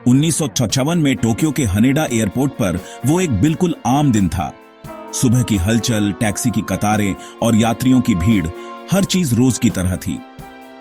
1956 में टोक्यो के Haneda airport पर वो एक बिल्कुल आम दिन था। सुबह की हलचल, टैक्सी की कतारें और यात्रियों की भीड़, हर चीज रोज की तरह थी।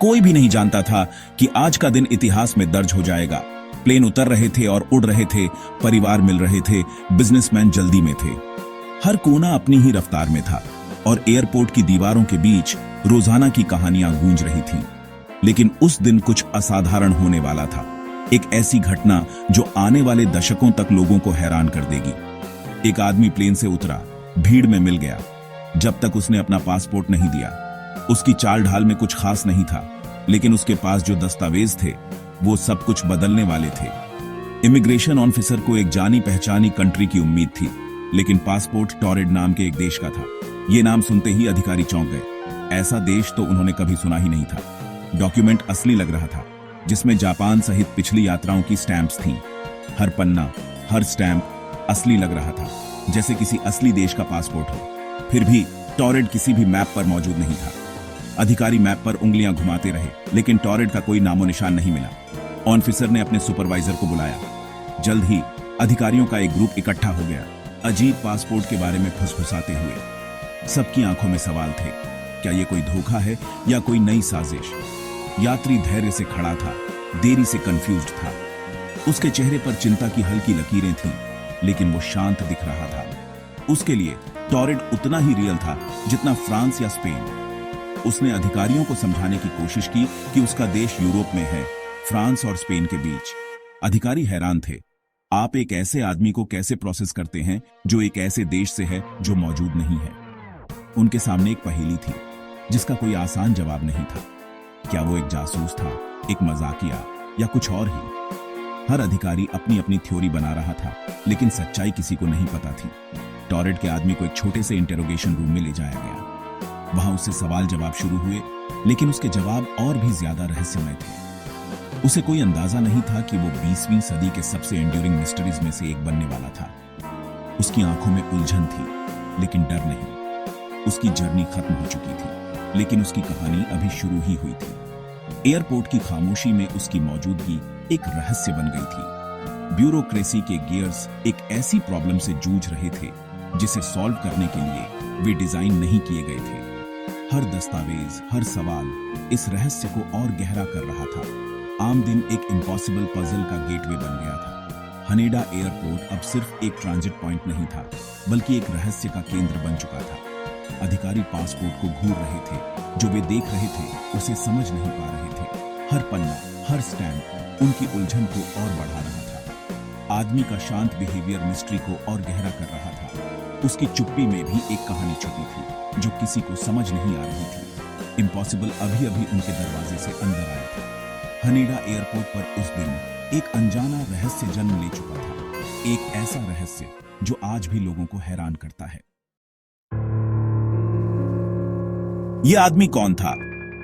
कोई भी नहीं जानता था कि आज का दिन इतिहास में दर्ज हो जाएगा। प्लेन उतर रहे थे और उड़ रहे थे, परिवार मिल रहे थे, बिजनेसमैन जल्दी में थे। हर कोना अपनी ही रफ्तार में था और एयरपोर्ट की दीवारों के बीच रोजाना की कहानियां गूंज रही थीं। लेकिन उस दिन कुछ असाधारण होने वाला था। एक ऐसी घटना जो आने वाले दशकों तक लोगों को हैरान कर देगी। एक आदमी प्लेन से उतरा, भीड़ में मिल गया। जब तक उसने अपना पासपोर्ट नहीं दिया, उसकी चाल ढाल में कुछ खास नहीं था, लेकिन उसके पास जो दस्तावेज थे वो सब कुछ बदलने वाले थे। इमिग्रेशन ऑफिसर को एक जानी पहचानी कंट्री की उम्मीद थी, लेकिन पासपोर्ट टॉरेड नाम के एक देश का था। ये नाम सुनते ही अधिकारी चौंक गए। ऐसा देश तो उन्होंने कभी सुना ही नहीं था। डॉक्यूमेंट असली लग रहा था, जिसमें जापान सहित पिछली यात्राओं की स्टैंप्स थीं। हर पन्ना, हर स्टैंप असली लग रहा था, जैसे किसी असली देश का पासपोर्ट हो। फिर भी टॉरेड किसी भी मैप पर मौजूद नहीं था। अधिकारी मैप पर उंगलियां घुमाते रहे, लेकिन टॉरेड का कोई नामो निशान नहीं मिला। ऑफिसर ने अपने सुपरवाइजर को बुलाया। जल्द ही अधिकारियों का एक ग्रुप इकट्ठा हो गया, अजीब पासपोर्ट के बारे में फुसफुसाते हुए। सबकी आंखों में सवाल थे, क्या ये कोई धोखा है या कोई नई साजिश? यात्री धैर्य से खड़ा था, देरी से कंफ्यूज्ड था। उसके चेहरे पर चिंता की हल्की लकीरें थीं, लेकिन वो शांत दिख रहा था। उसके लिए टॉरेड उतना ही रियल था जितना फ्रांस या स्पेन। उसने अधिकारियों को समझाने की कोशिश की कि उसका देश यूरोप में है, फ्रांस और स्पेन के बीच। अधिकारी हैरान थे। आप एक ऐसे आदमी को कैसे प्रोसेस करते हैं जो एक ऐसे देश से है जो मौजूद नहीं है? उनके सामने एक पहेली थी, जिसका कोई आसान जवाब नहीं था। क्या वो एक जासूस था, एक मजाकिया, या कुछ और ही? हर अधिकारी अपनी अपनी थ्योरी बना रहा था, लेकिन सच्चाई किसी को नहीं पता थी। टॉरेड के आदमी को एक छोटे से इंटेरोगेशन रूम में ले जाया गया। वहां उससे सवाल जवाब शुरू हुए, लेकिन उसके जवाब और भी ज्यादा रहस्यमय थे। उसे कोई अंदाजा नहीं था कि वो 20वीं सदी के सबसे एंड्यूरिंग मिस्ट्रीज में से एक बनने वाला था। उसकी आंखों में उलझन थी, लेकिन डर नहीं। उसकी जर्नी खत्म हो चुकी थी, लेकिन उसकी कहानी अभी शुरू ही हुई थी। एयरपोर्ट की खामोशी में उसकी मौजूदगी एक रहस्य बन गई थी। ब्यूरोक्रेसी के गियर्स एक ऐसी प्रॉब्लम से जूझ रहे थे जिसे सॉल्व करने के लिए वे डिजाइन नहीं किए गए थे। हर दस्तावेज, हर सवाल इस रहस्य को और गहरा कर रहा था। आम दिन एक इम्पॉसिबल पजल का गेटवे बन गया था। हनेडा एयरपोर्ट अब सिर्फ एक ट्रांजिट पॉइंट नहीं था, बल्कि एक रहस्य का केंद्र बन चुका था। अधिकारी पासपोर्ट को घूर रहे थे, जो वे देख रहे थे उसे समझ नहीं पा रहे थे। हर पन्ना, हर स्टैम्प उनकी उलझन को और बढ़ा रहा था। आदमी का शांत बिहेवियर मिस्ट्री को और गहरा कर रहा था। उसकी चुप्पी में भी एक कहानी छुपी थी जो किसी को समझ नहीं आ रही थी। इम्पॉसिबल अभी अभी उनके दरवाजे से अंदर आया था। हनेडा एयरपोर्ट पर उस दिन एक अनजाना रहस्य जन्म ले चुका था। एक ऐसा रहस्य जो आज भी लोगों को हैरान करता है। यह आदमी कौन था?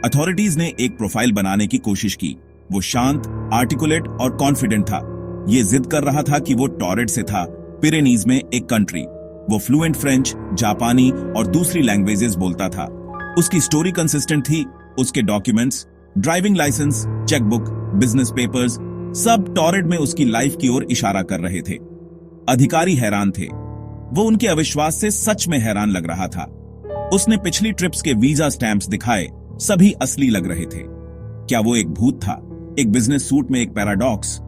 अथॉरिटीज ने एक प्रोफाइल बनाने की कोशिश की। वो शांत, आर्टिकुलेट और कॉन्फिडेंट था। ये जिद कर रहा था कि वो टॉरेड से था, पिरेनीज में एक कंट्री। वो फ्लुएंट फ्रेंच, जापानी और दूसरी लैंग्वेजेस बोलता था। उसकी स्टोरी कंसिस्टेंट थी। उसके documents, driving licence, chequebook, business papers, सब टॉरेड में उसकी लाइफ की ओर इशारा कर रहे थे। अधिकारी हैरान थे। वो उनके अविश्वास से सच में हैरान लग रहा था। उसने पिछली ट्रिप्स के वीजा स्टैंप्स दिखाए, सभी असली लग रहे थे। क्या वो एक भूत था, एक बिजनेस सूट में एक पैराडॉक्स?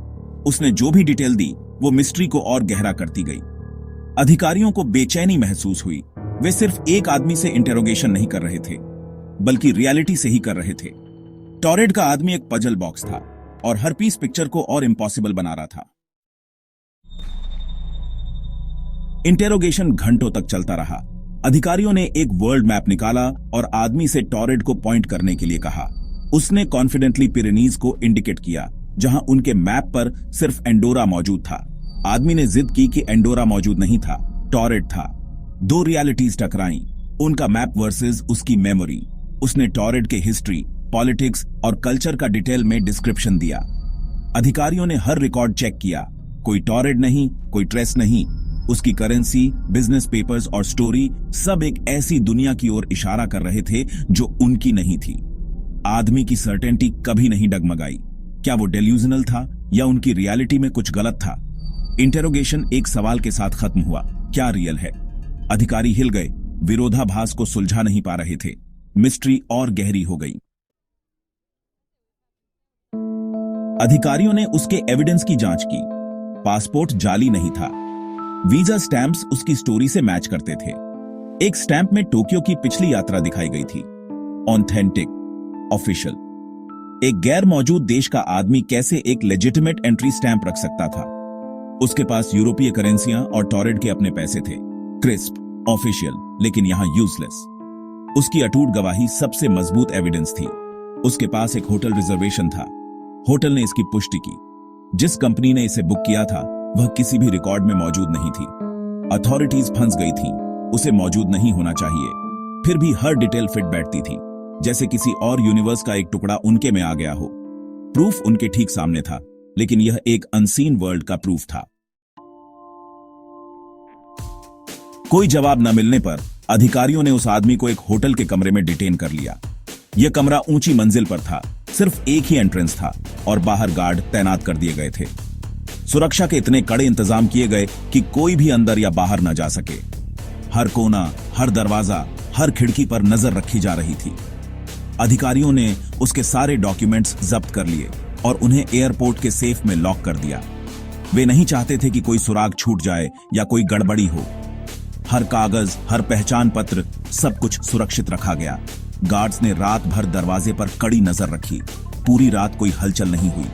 उसने जो भी डिटेल दी, वो मिस्ट्री को और गहरा करती गई। अधिकारियों को बेचैनी महसूस हुई। वे सिर्फ एक आदमी से इंटेरोगेशन नहीं कर रहे थे, बल्कि रियलिटी से ही कर रहे थे। टॉरेड का आदमी एक पजल बॉक्स था और हर पीस पिक्चर को और इम्पॉसिबल बना रहा था। इंटेरोगेशन घंटों तक चलता रहा। अधिकारियों ने एक वर्ल्ड मैप निकाला और आदमी से टॉरेड को पॉइंट करने के लिए कहा। उसने कॉन्फिडेंटली पिरेनीज को इंडिकेट किया, जहां उनके मैप पर सिर्फ एंडोरा मौजूद था। आदमी ने जिद की कि एंडोरा मौजूद नहीं था, टॉरेड था। दो रियलिटीज टकराईं, उनका मैप वर्सेस उसकी मेमोरी। उसने टॉरेड के हिस्ट्री, पॉलिटिक्स और कल्चर का डिटेल में डिस्क्रिप्शन दिया। अधिकारियों ने हर रिकॉर्ड चेक किया, कोई टॉरेड नहीं, कोई ट्रेस नहीं। उसकी करेंसी, बिजनेस पेपर्स और स्टोरी सब एक ऐसी दुनिया की ओर इशारा कर रहे थे जो उनकी नहीं थी। आदमी की सर्टेनिटी कभी नहीं डगमगाई। क्या वो डेल्यूजनल था या उनकी रियलिटी में कुछ गलत था? इंटेरोगेशन एक सवाल के साथ खत्म हुआ, क्या रियल है? अधिकारी हिल गए, विरोधाभास को सुलझा नहीं पा रहे थे। मिस्ट्री और गहरी हो गई। अधिकारियों ने उसके एविडेंस की जांच की। पासपोर्ट जाली नहीं था, वीजा स्टैंप्स उसकी स्टोरी से मैच करते थे। एक स्टैंप में टोक्यो की पिछली यात्रा दिखाई गई थी, ऑथेंटिक, ऑफिशियल। एक गैर मौजूद देश का आदमी कैसे एक लेजिटिमेट एंट्री स्टैंप रख सकता था? उसके पास यूरोपीय करेंसियां और टॉरेड के अपने पैसे थे, क्रिस्प, ऑफिशियल, लेकिन यहां यूजलेस। उसकी अटूट गवाही सबसे मजबूत एविडेंस थी। उसके पास एक होटल रिजर्वेशन था, होटल ने इसकी पुष्टि की। जिस कंपनी ने इसे बुक किया था वह किसी भी रिकॉर्ड में मौजूद नहीं थी। अथॉरिटीज फंस गई थी, उसे मौजूद नहीं होना चाहिए। फिर भी हर डिटेल फिट बैठती थी, जैसे किसी और यूनिवर्स का एक टुकड़ा उनके में आ गया हो। प्रूफ उनके ठीक सामने था, लेकिन यह एक अनसीन वर्ल्ड का प्रूफ था। कोई जवाब न मिलने पर अधिकारियों ने उस आदमी को एक होटल के कमरे में डिटेन कर लिया। यह कमरा ऊंची मंजिल पर था, सिर्फ एक ही एंट्रेंस था और बाहर गार्ड तैनात कर दिए गए थे। सुरक्षा के इतने कड़े इंतजाम किए गए कि कोई भी अंदर या बाहर न जा सके। हर कोना, हर दरवाजा, हर खिड़की पर नजर रखी जा रही थी। अधिकारियों ने उसके सारे डॉक्यूमेंट्स जब्त कर लिए और उन्हें एयरपोर्ट के सेफ में लॉक कर दिया। वे नहीं चाहते थे कि कोई सुराग छूट जाए या कोई गड़बड़ी हो। हर कागज, हर पहचान पत्र, सब कुछ सुरक्षित रखा गया। गार्ड्स ने रात भर दरवाजे पर कड़ी नजर रखी। पूरी रात कोई हलचल नहीं हुई।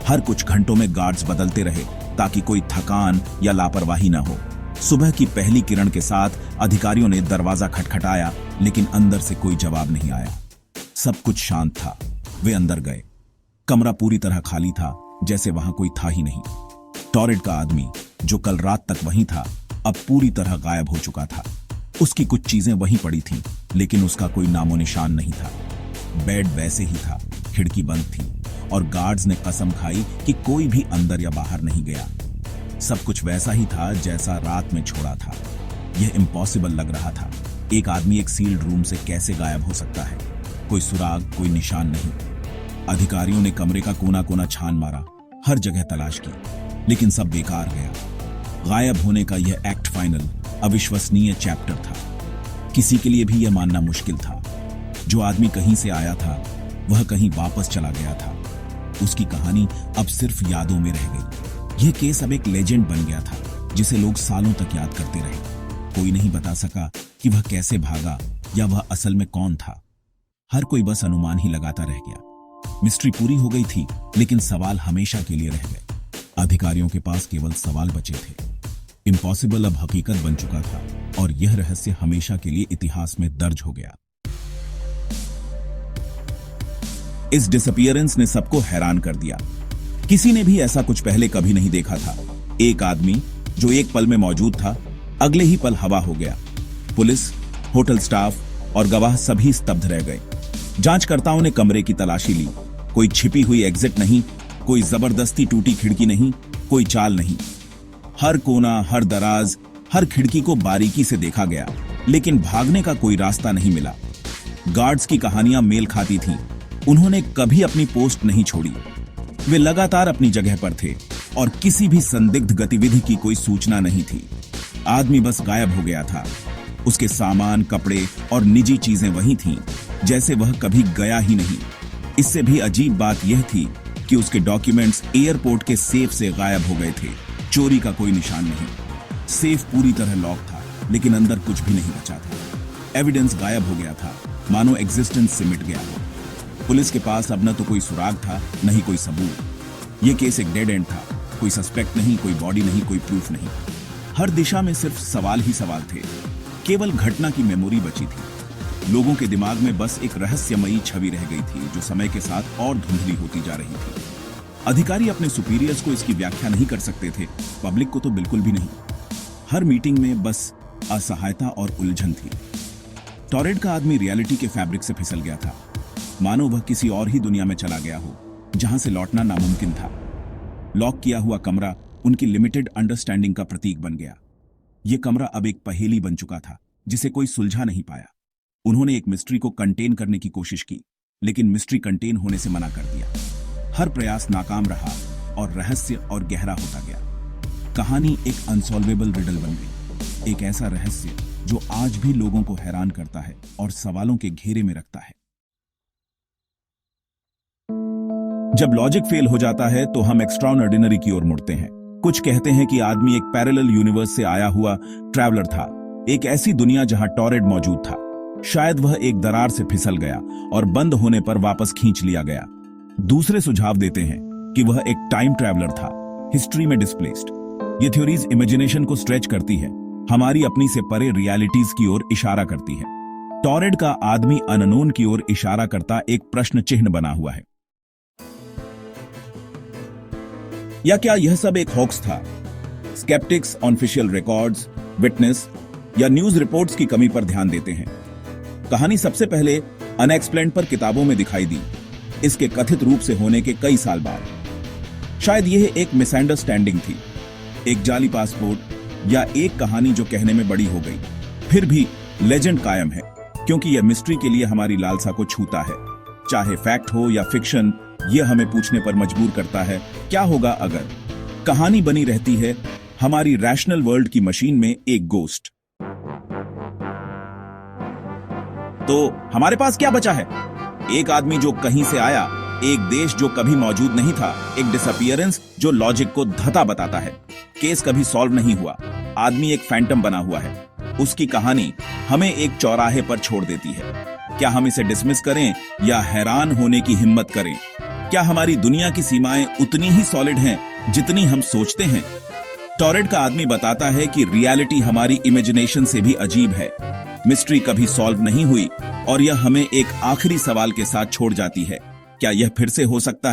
हर कुछ घंटों में गार्ड्स बदलते रहे ताकि कोई थकान या लापरवाही न हो। सुबह की पहली किरण के साथ अधिकारियों ने दरवाजा खटखटाया, लेकिन अंदर से कोई जवाब नहीं आया। सब कुछ शांत था। वे अंदर गए। कमरा पूरी तरह खाली था, जैसे वहां कोई था ही नहीं। टॉरेड का आदमी, जो कल रात तक वहीं था, अब पूरी तरह गायब हो चुका था। उसकी कुछ चीजें वहीं पड़ी थीं, लेकिन उसका कोई नामो निशान नहीं था। बेड वैसे ही था, खिड़की बंद थी और गार्ड्स ने कसम खाई कि कोई भी अंदर या बाहर नहीं गया। सब कुछ वैसा ही था जैसा रात में छोड़ा था। यह इम्पॉसिबल लग रहा था। एक आदमी एक सील्ड रूम से कैसे गायब हो सकता है? कोई सुराग, कोई निशान नहीं। अधिकारियों ने कमरे का कोना कोना छान मारा, हर जगह तलाश की, लेकिन सब बेकार गया। गायब होने का यह एक्ट फाइनल, अविश्वसनीय चैप्टर था। किसी के लिए भी यह मानना मुश्किल था। जो आदमी कहीं से आया था वह कहीं वापस चला गया था। उसकी कहानी अब सिर्फ यादों में रह गई। यह केस अब एक लेजेंड बन गया था, जिसे लोग सालों तक याद करते रहे। कोई नहीं बता सका कि वह कैसे भागा या वह असल में कौन था। हर कोई बस अनुमान ही लगाता रह गया। मिस्ट्री पूरी हो गई थी, लेकिन सवाल हमेशा के लिए रह गए। अधिकारियों के पास केवल सवाल बचे थे। इम्पॉसिबल अब हकीकत बन चुका था और यह रहस्य हमेशा के लिए इतिहास में दर्ज हो गया। इस डिसअपीयरेंस ने सबको हैरान कर दिया। किसी ने भी ऐसा कुछ पहले कभी नहीं देखा था। एक आदमी जो एक पल में मौजूद था, अगले ही पल हवा हो गया। पुलिस, होटल स्टाफ और गवाह सभी स्तब्ध रह गए। जांचकर्ताओं ने कमरे की तलाशी ली। कोई छिपी हुई एग्जिट नहीं, कोई जबरदस्ती टूटी खिड़की नहीं, कोई चाल नहीं। हर कोना, हर दराज, हर खिड़की को बारीकी से देखा गया, लेकिन भागने का कोई रास्ता नहीं मिला। गार्ड्स की कहानियां मेल खाती थीं। उन्होंने कभी अपनी पोस्ट नहीं छोड़ी। वे लगातार अपनी जगह पर थे और किसी भी संदिग्ध गतिविधि की कोई सूचना नहीं थी। आदमी बस गायब हो गया था। उसके सामान, कपड़े और निजी चीजें वहीं थीं, जैसे वह कभी गया ही नहीं। इससे भी अजीब बात यह थी कि उसके डॉक्यूमेंट्स एयरपोर्ट के सेफ से गायब हो गए थे। चोरी का कोई निशान नहीं। सेफ पूरी तरह लॉक था, लेकिन अंदर कुछ भी नहीं बचा था। एविडेंस गायब हो गया था, मानो एग्जिस्टेंस सिमट गया हो। पुलिस के पास अब न तो कोई सुराग था, न ही कोई सबूत। यह केस एक डेड एंड था। कोई सस्पेक्ट नहीं, कोई बॉडी नहीं, कोई प्रूफ नहीं। हर दिशा में सिर्फ सवाल ही सवाल थे। केवल घटना की मेमोरी बची थी। लोगों के दिमाग में बस एक रहस्यमयी छवि रह गई थी, जो समय के साथ और धुंधली होती जा रही थी। अधिकारी अपने सुपीरियर्स को इसकी व्याख्या नहीं कर सकते थे, पब्लिक को तो बिल्कुल भी नहीं। हर मीटिंग में बस असहायता और उलझन थी। टॉरेड का आदमी रियलिटी के फैब्रिक से फिसल गया था, मानो वह किसी और ही दुनिया में चला गया हो, जहां से लौटना नामुमकिन था। लॉक किया हुआ कमरा उनकी लिमिटेड अंडरस्टैंडिंग का प्रतीक बन गया। यह कमरा अब एक पहेली बन चुका था, जिसे कोई सुलझा नहीं पाया। उन्होंने एक मिस्ट्री को कंटेन करने की कोशिश की, लेकिन मिस्ट्री कंटेन होने से मना कर दिया। हर प्रयास नाकाम रहा, और रहस्य और गहरा होता गया। कहानी एक अनसॉल्वेबल रिडल बन गई, एक ऐसा रहस्य जो आज भी लोगों को हैरान करता है और सवालों के घेरे में रखता है। जब लॉजिक फेल हो जाता है तो हम एक्स्ट्राऑर्डिनरी की ओर मुड़ते हैं। कुछ कहते हैं कि आदमी एक पैरेलल यूनिवर्स से आया हुआ ट्रैवलर था, एक ऐसी दुनिया जहां टॉरेड मौजूद था। शायद वह एक दरार से फिसल गया और बंद होने पर वापस खींच लिया गया। दूसरे सुझाव देते हैं कि वह एक टाइम ट्रैवलर था, हिस्ट्री में डिस्प्लेस्ड। ये थ्योरीज इमेजिनेशन को स्ट्रेच करती है, हमारी अपनी से परे रियलिटीज की ओर इशारा करती है। टॉरेड का आदमी अननोन की ओर इशारा करता एक प्रश्न चिन्ह बना हुआ है। या क्या यह सब एक हॉक्स था? स्केप्टिक्स ऑफिशियल रिकॉर्ड्स, विटनेस या न्यूज रिपोर्ट्स की कमी पर ध्यान देते हैं। कहानी सबसे पहले अनएक्सप्लेन्ड पर किताबों में दिखाई दी, इसके कथित रूप से होने के कई साल बाद। शायद यह एक मिसअंडरस्टैंडिंग थी, एक जाली पासपोर्ट या एक कहानी जो कहने में बड़ी हो गई। फिर भी लेजेंड कायम है, क्योंकि यह मिस्ट्री के लिए हमारी लालसा को छूता है। चाहे फैक्ट हो या फिक्शन, यह हमें पूछने पर मजबूर करता है, क्या होगा अगर? कहानी बनी रहती है हमारी रैशनल वर्ल्ड की मशीन में एक गोस्ट। तो हमारे पास क्या बचा है? एक आदमी जो कहीं से आया, एक देश जो कभी मौजूद नहीं था, एक डिसअपीयरेंस जो लॉजिक को धता बताता है। केस कभी सॉल्व नहीं हुआ, आदमी एक फैंटम बना हुआ है। उसकी कहानी हमें एक चौराहे पर छोड़ देती है। क्या हम इसे डिसमिस करें या हैरान होने की हिम्मत करें? क्या हमारी दुनिया की सीमाएं उतनी ही सॉलिड हैं जितनी हम सोचते हैं? टॉरेड का आदमी बताता है कि रियलिटी हमारी इमेजिनेशन से भी अजीब है। मिस्ट्री कभी सॉल्व नहीं हुई और यह हमें एक आखिरी सवाल के साथ छोड़ जाती है, क्या यह फिर से हो सकता है?